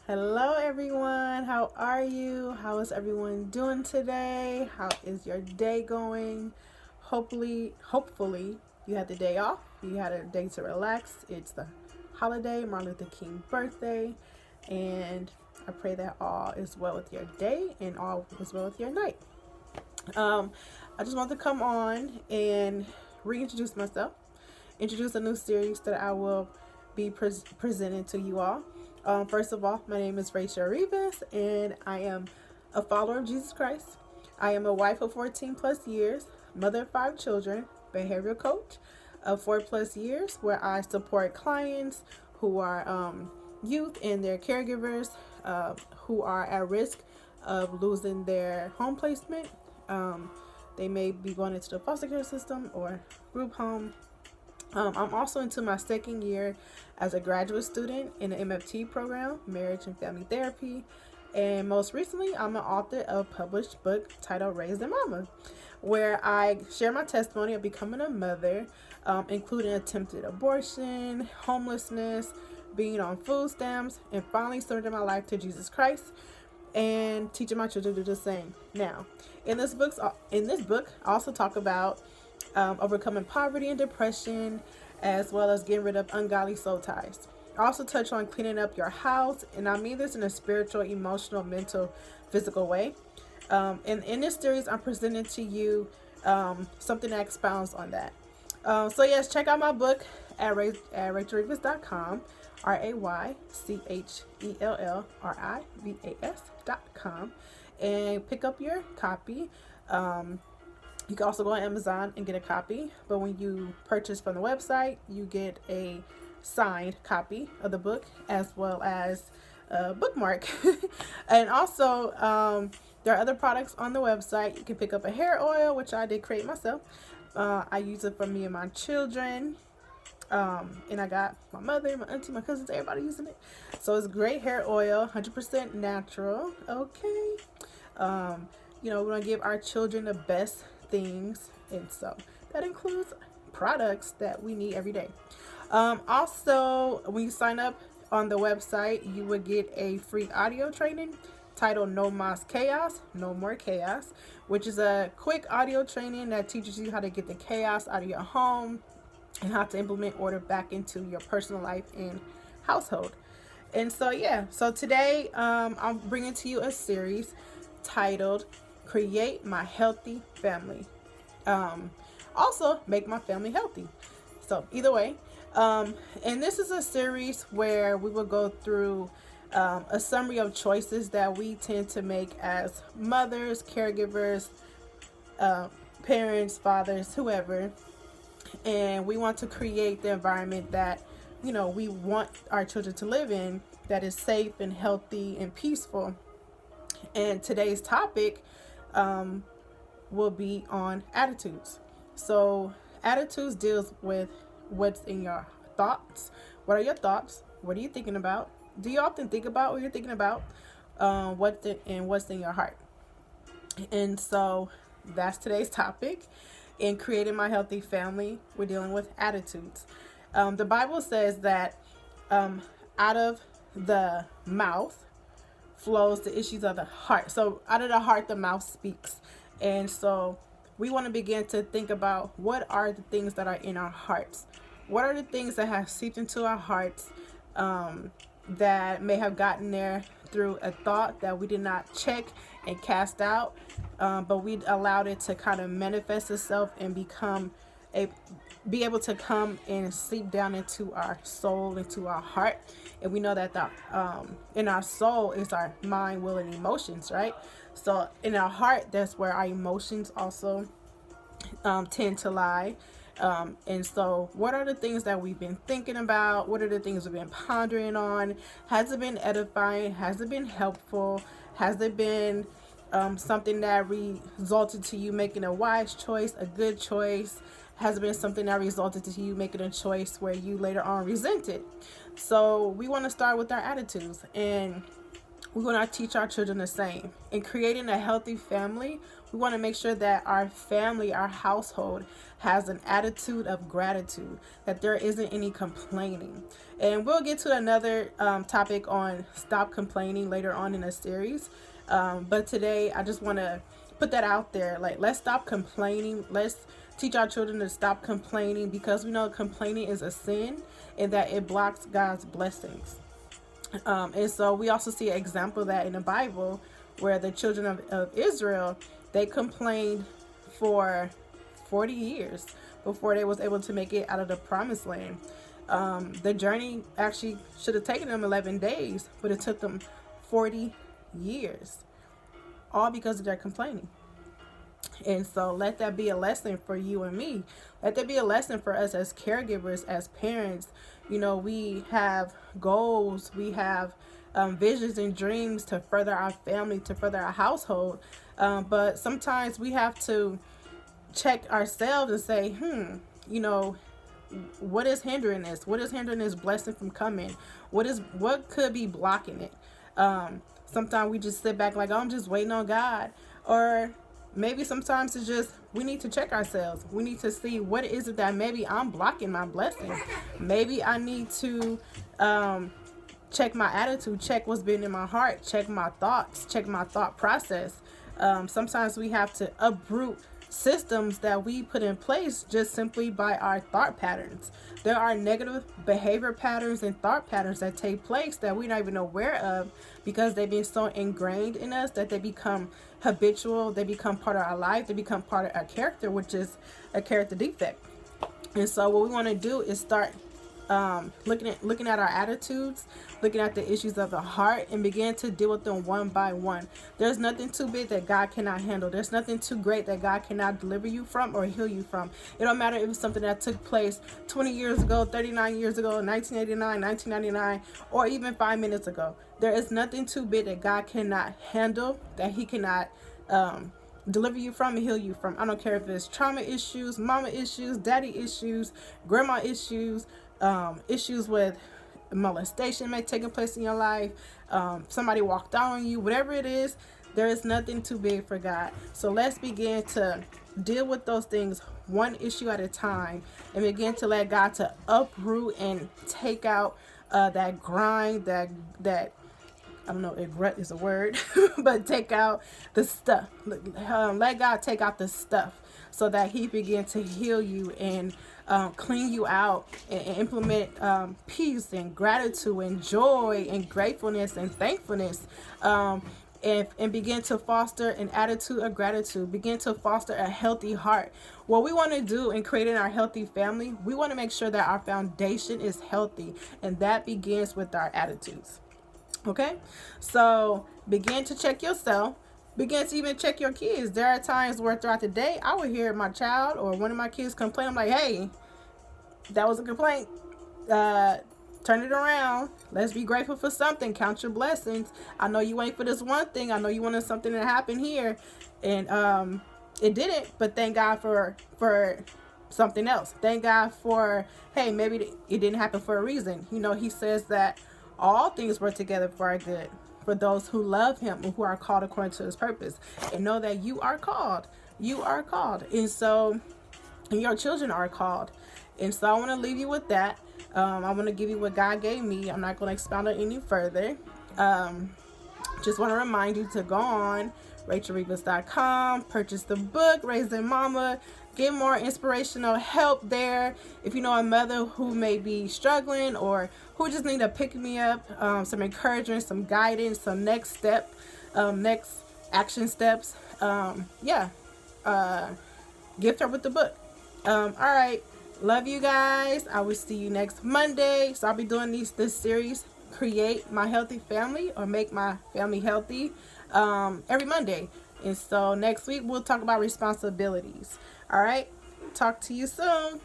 Hello everyone, how are you? How is everyone doing today? How is your day going? Hopefully you had the day off. You had a day to relax. It's the holiday, Martin Luther King birthday, and I pray that all is well with your day and all is well with your night. Um, I just want to come on and reintroduce myself, introduce a new series that I will be presenting to you all. First of all, my name is Rachel Rivas, and I am a follower of Jesus Christ. I am a wife of 14 plus years, mother of 5 children, behavioral coach of 4 plus years, where I support clients who are youth and their caregivers who are at risk of losing their home placement. Um, they may be going into the foster care system or group home. I'm also into my second year as a graduate student in the MFT program, Marriage and Family Therapy. And most recently, I'm an author of a published book titled Raised a Mama, where I share my testimony of becoming a mother, including attempted abortion, homelessness, being on food stamps, and finally surrendering my life to Jesus Christ and teaching my children to do the same. Now, in this book, I also talk about overcoming poverty and depression, as well as getting rid of ungodly soul ties. I also touch on cleaning up your house, and I mean this in a spiritual, emotional, mental, physical way. And in this series, I'm presenting to you something that expounds on that. So yes, check out my book at rachelrivas.com, RaychelRivas.com, and pick up your copy. You can also go on Amazon and get a copy, but when you purchase from the website, you get a signed copy of the book as well as a bookmark. And also, there are other products on the website. You can pick up a hair oil, which I did create myself. I use it for me and my children. And I got my mother, my auntie, my cousins, everybody using it. So it's great hair oil, 100% natural. Okay. We're going to give our children the best things, and so that includes products that we need every day. Also, when you sign up on the website, you would get a free audio training titled No Mas Chaos, No More Chaos, which is a quick audio training that teaches you how to get the chaos out of your home and how to implement order back into your personal life and household. And so today I'm bringing to you a series titled Create My Healthy Family. Also, make my family healthy. So either way, and this is a series where we will go through a summary of choices that we tend to make as mothers, caregivers, parents, fathers, whoever. And we want to create the environment that, we want our children to live in, that is safe and healthy and peaceful. And today's topic will be on attitudes. So attitudes deals with what's in your thoughts. What are your thoughts? What are you thinking about? Do you often think about what you're thinking about? What's in your heart? And so that's today's topic. In creating my healthy family, we're dealing with attitudes. The Bible says that out of the mouth flows the issues of the heart. So out of the heart, the mouth speaks. And so we want to begin to think about what are the things that are in our hearts. What are the things that have seeped into our hearts that may have gotten there through a thought that we did not check and cast out, but we allowed it to kind of manifest itself and be able to come and seep down into our soul, into our heart. And we know that in our soul is our mind, will, and emotions, right? So in our heart, that's where our emotions also tend to lie. And so what are the things that we've been thinking about? What are the things we've been pondering on? Has it been edifying? Has it been helpful? Has it been something that resulted to you making a wise choice, a good choice? Has it been something that resulted to you making a choice where you later on resent it? So we want to start with our attitudes. And we want to teach our children the same. In creating a healthy family, we want to make sure that our family, our household, has an attitude of gratitude, that there isn't any complaining. And we'll get to another topic on stop complaining later on in the series. But today, I just want to put that out there. Like, let's stop complaining. Let's teach our children to stop complaining, because we know complaining is a sin and that it blocks God's blessings. And so we also see an example of that in the Bible, where the children of Israel, they complained for 40 years before they was able to make it out of the promised land. The journey actually should have taken them 11 days, but it took them 40 years, all because of their complaining. And so let that be a lesson for you and me. Let that be a lesson for us as caregivers, as parents. You know, we have goals, we have visions and dreams to further our family, to further our household. But sometimes we have to check ourselves and say, you know, what is hindering this? What is hindering this blessing from coming? What could be blocking it? Sometimes we just sit back like, oh, I'm just waiting on God. Or maybe sometimes it's just we need to check ourselves. We need to see what is it that maybe I'm blocking my blessing. Maybe I need to check my attitude, check what's been in my heart, check my thoughts, check my thought process. Sometimes we have to uproot systems that we put in place just simply by our thought patterns. There are negative behavior patterns and thought patterns that take place that we're not even aware of, because they've been so ingrained in us that they become habitual, they become part of our life, they become part of our character, which is a character defect. And so what we want to do is start looking at our attitudes, looking at the issues of the heart, and begin to deal with them one by one. There's nothing too big that God cannot handle. There's nothing too great that God cannot deliver you from or heal you from. It don't matter if it's something that took place 20 years ago, 39 years ago, 1989, 1999, or even 5 minutes ago. There is nothing too big that God cannot handle, that he cannot deliver you from and heal you from. I don't care if it's trauma issues, mama issues, daddy issues, grandma issues, issues with molestation may taking place in your life, somebody walked out on you, whatever it is, there is nothing too big for God. So let's begin to deal with those things one issue at a time, and begin to let God to uproot and take out that grind, that I don't know if rut is a word, but take out the stuff. Let God take out the stuff so that he begin to heal you and clean you out, and implement peace and gratitude and joy and gratefulness and thankfulness, and begin to foster an attitude of gratitude, begin to foster a healthy heart. What we want to do in creating our healthy family, we want to make sure that our foundation is healthy, and that begins with our attitudes. Okay, so begin to check yourself. Begin to even check your kids. There are times where throughout the day, I would hear my child or one of my kids complain. I'm like, hey, that was a complaint. Turn it around. Let's be grateful for something. Count your blessings. I know you wait for this one thing. I know you wanted something to happen here, and it didn't. But thank God for something else. Thank God for, hey, maybe it didn't happen for a reason. You know, he says that all things work together for our good, for those who love him and who are called according to his purpose. And know that you are called. You are called. And so, and your children are called. And so I want to leave you with that. I want to give you what God gave me. I'm not going to expound on any further. Just want to remind you to go on RachelRivas.com, purchase the book, Raising Mama, get more inspirational help there. If you know a mother who may be struggling or who just need to pick me up, some encouragement, some guidance, some next action steps, gift her with the book. All right. Love you guys. I will see you next Monday. So I'll be doing this series, Create My Healthy Family, or Make My Family Healthy, every Monday. And so next week we'll talk about responsibilities. All right. Talk to you soon.